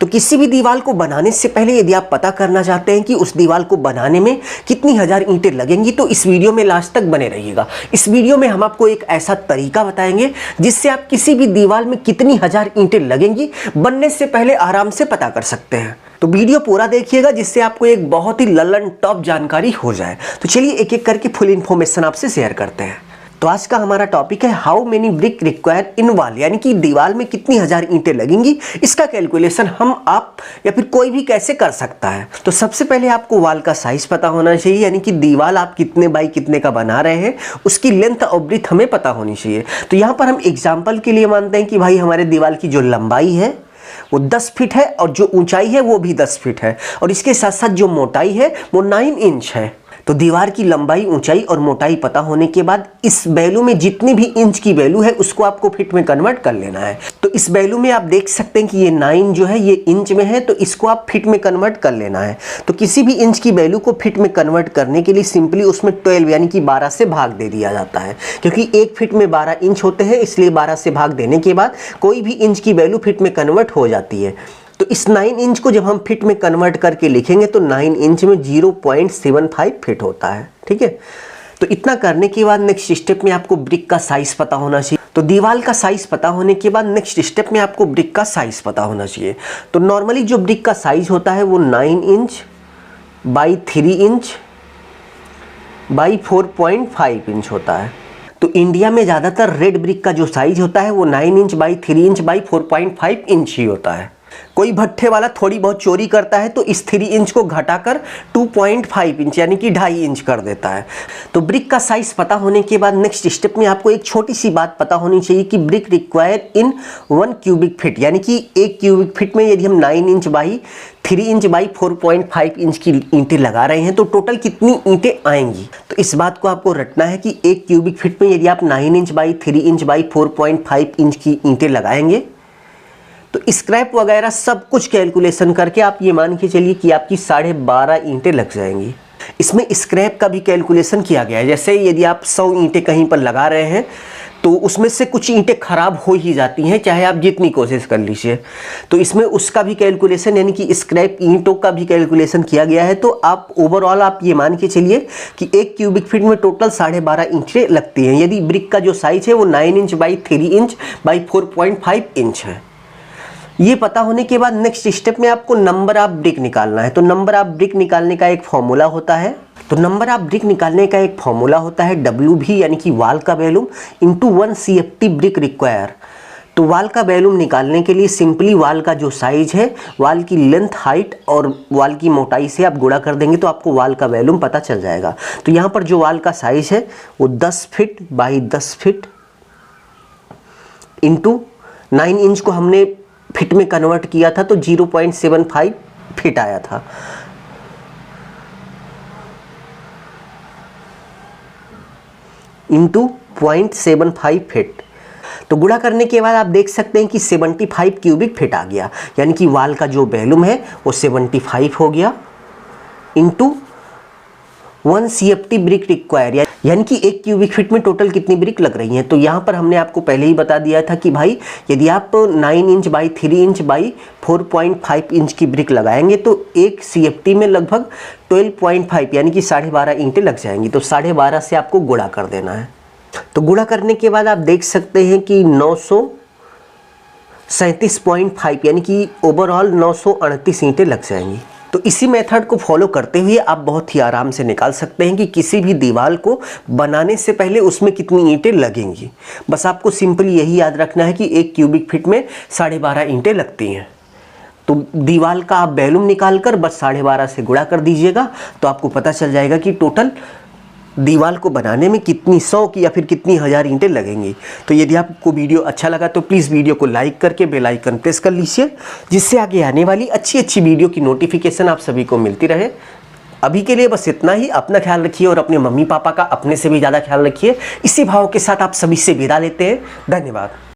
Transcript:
किसी भी दीवार को बनाने से पहले यदि आप पता करना चाहते हैं कि उस दीवार को बनाने में कितनी हजार ईंटें लगेंगी तो इस वीडियो में लास्ट तक बने रहिएगा। इस वीडियो में हम आपको एक ऐसा तरीका बताएंगे जिससे आप किसी भी दीवार में कितनी हजार ईंटें लगेंगी बनने से पहले आराम से पता कर सकते हैं। तो वीडियो पूरा देखिएगा जिससे आपको एक बहुत ही ललन टॉप जानकारी हो जाए। तो चलिए एक एक करके फुल इन्फॉर्मेशन आपसे शेयर करते हैं। तो आज का हमारा टॉपिक है how many brick require in wall, यानी कि दीवार में कितनी हजार ईंटें लगेंगी। इसका कैलकुलेशन हम आप या फिर कोई भी कैसे कर सकता है। तो सबसे पहले आपको वॉल का साइज पता होना चाहिए, यानी कि दीवार आप कितने बाई कितने का बना रहे हैं उसकी लेंथ और ब्रेथ हमें पता होनी चाहिए। तो यहाँ पर हम एग्जाम्पल के लिए मानते हैं कि भाई हमारे दीवार की जो लंबाई है वो 10 फीट है और जो ऊंचाई है वो भी 10 फीट है और इसके साथ साथ जो मोटाई है वो 9 इंच है। तो दीवार की लंबाई, ऊंचाई और मोटाई पता होने के बाद इस वैल्यू में जितनी भी इंच की वैल्यू है उसको आपको फीट में कन्वर्ट कर लेना है। तो इस वैल्यू में आप देख सकते हैं कि ये 9 जो है ये इंच में है, तो इसको आप फीट में कन्वर्ट कर लेना है। तो किसी भी इंच की वैल्यू को फीट में कन्वर्ट करने के लिए सिंपली उसमें 12 यानी कि 12 से भाग दे दिया जाता है, क्योंकि एक फीट में 12 इंच होते हैं, इसलिए 12 से भाग देने के बाद कोई भी इंच की वैल्यू फीट में कन्वर्ट हो जाती है। तो इस 9 इंच को जब हम फीट में कन्वर्ट करके लिखेंगे तो 9 इंच में 0.75 फीट होता है। ठीक है, तो इतना करने के बाद नेक्स्ट स्टेप में आपको ब्रिक का साइज पता होना चाहिए। तो दीवार का साइज पता होने के बाद नेक्स्ट स्टेप में आपको ब्रिक का साइज पता होना चाहिए। तो नॉर्मली जो ब्रिक का साइज होता है वो 9 inch by 3 inch by 4.5 inch होता है। तो इंडिया में ज़्यादातर रेड ब्रिक का जो साइज होता है वो 9 inch by 3 inch by 4.5 inch ही होता है। कोई भट्ठे वाला थोड़ी बहुत चोरी करता है तो इस 3 इंच को घटाकर 2.5 इंच यानी कि 2.5 इंच कर देता है। तो ब्रिक का साइज पता होने के बाद नेक्स्ट स्टेप में आपको एक छोटी सी बात पता होनी चाहिए कि ब्रिक रिक्वायर इन 1 क्यूबिक फीट, यानी कि 1 क्यूबिक फीट में यदि हम 9 inch by 3 inch by 4.5 inch की ईंटें लगा रहे हैं तो टोटल कितनी ईंटें आएंगी। तो इस बात को आपको रटना है कि 1 क्यूबिक फीट में यदि आप 9 inch by 3 inch by 4.5 inch की ईंटें लगाएंगे तो स्क्रैप वगैरह सब कुछ कैलकुलेशन करके आप ये मान के चलिए कि आपकी 12.5 ईंटें लग जाएंगी। इसमें स्क्रैप का भी कैलकुलेशन किया गया है। जैसे यदि आप 100 ईंटें कहीं पर लगा रहे हैं तो उसमें से कुछ ईंटें खराब हो ही जाती हैं, चाहे आप जितनी कोशिश कर लीजिए। तो इसमें उसका भी कैलकुलेशन यानी कि स्क्रैप ईंटों का भी कैलकुलेशन किया गया है। तो आप ओवरऑल आप ये मान के चलिए कि 1 क्यूबिक फीट में टोटल 12.5 ईंटें लगती हैं यदि ब्रिक का जो साइज है वो 9 inch by 3 inch by 4.5 inch है। ये पता होने के बाद नेक्स्ट स्टेप में आपको नंबर ऑफ ब्रिक निकालना है। तो नंबर ऑफ ब्रिक निकालने का एक फॉर्मूला होता है। तो नंबर ऑफ ब्रिक निकालने का एक फॉर्मूला होता है WB यानी कि वॉल का volume into 1 CFT brick require. तो वॉल का वॉल्यूम निकालने के लिए सिंपली वॉल का जो साइज है, वॉल की लेंथ, हाइट और वॉल की मोटाई से आप गुणा कर देंगे तो आपको वॉल का वॉल्यूम पता चल जाएगा। तो यहाँ पर जो वॉल का साइज है वो 10 feet by 10 feet into 9 inch को हमने फीट में कन्वर्ट किया था तो 0.75 फीट आया था। Into 0.75 feet. तो गुणा करने के बाद आप देख सकते हैं कि 75 क्यूबिक फीट आ गया, यानी कि वॉल का जो वॉल्यूम है वो 75 हो गया इंटू 1 CFT ब्रिक रिक्वायर, यानी कि 1 क्यूबिक फीट में टोटल कितनी ब्रिक लग रही हैं। तो यहाँ पर हमने आपको पहले ही बता दिया था कि भाई यदि आप 9 inch by 3 inch by 4.5 inch की ब्रिक लगाएंगे तो 1 CFT में लगभग 12.5 यानी कि 12.5 ईंटें लग जाएंगी। तो 12.5 से आपको गुणा कर देना है। तो गुणा करने के बाद आप देख सकते हैं कि 937.5 यानी कि ओवरऑल 938 ईंटें लग जाएंगी। तो इसी मेथड को फॉलो करते हुए आप बहुत ही आराम से निकाल सकते हैं कि किसी भी दीवार को बनाने से पहले उसमें कितनी ईंटें लगेंगी। बस आपको सिंपली यही याद रखना है कि 1 क्यूबिक फीट में 12.5 ईंटें लगती हैं। तो दीवार का आप वॉल्यूम निकाल कर बस 12.5 से गुणा कर दीजिएगा तो आपको पता चल जाएगा कि टोटल दीवार को बनाने में कितनी 100 की या फिर कितनी हजार ईंटें लगेंगी। तो यदि आपको वीडियो अच्छा लगा तो प्लीज़ वीडियो को लाइक करके बेल आइकन प्रेस कर लीजिए, जिससे आगे आने वाली अच्छी वीडियो की नोटिफिकेशन आप सभी को मिलती रहे। अभी के लिए बस इतना ही। अपना ख्याल रखिए और अपने मम्मी पापा का अपने से भी ज़्यादा ख्याल रखिए। इसी भाव के साथ आप सभी से विदा लेते हैं। धन्यवाद।